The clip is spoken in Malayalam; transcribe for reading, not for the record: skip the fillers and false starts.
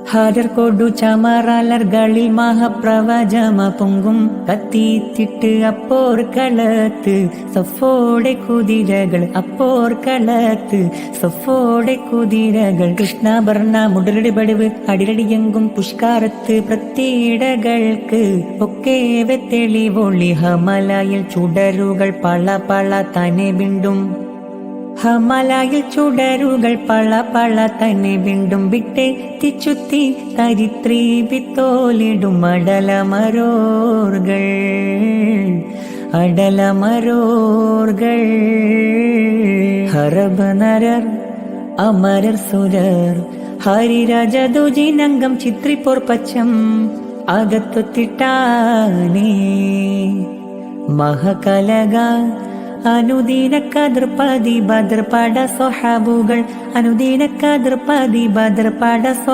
ഹാജർ കൊടു ചമറാലർകളിൽ മഹാപ്രവചമ പൊങ്കും കത്തിത്തിട്ട് അപ്പോർ കളത്ത് സഫോടെ കുതിരകൾ അപ്പോർ കളത്ത് സഫോടെ കുതിരകൾ കൃഷ്ണഭർണ മുടലടി പടിവ് അടിരടിയെങ്കും പുഷ്കാരത്ത് പ്രത്യേടകൾക്ക് ഒക്കെ തെളിവൊളി ഹമലയിൽ ചുടരുകൾ പള പള തന്നെ ബിണ്ടും ഹമലയിൽ ചുടരുകൾ പള പള തന്നെ വീണ്ടും വിട്ട് തിച്ചുത്തി തരിത്രി വിത്തോലിടും അടലമരോർകൾ അടലമരോർകൾ ഹരബ് നരർ അമരർ സുരർ ഹരിരാജദുജിനംഗം ചിത്രിപ്പോർ പച്ചം അകത്തൊത്തിട്ടാനേ മഹകലക അനുദീന കതിർപതി ബദർപട സ്വഹാബുകൾ അനുദീന കതിർപതി ബദർപട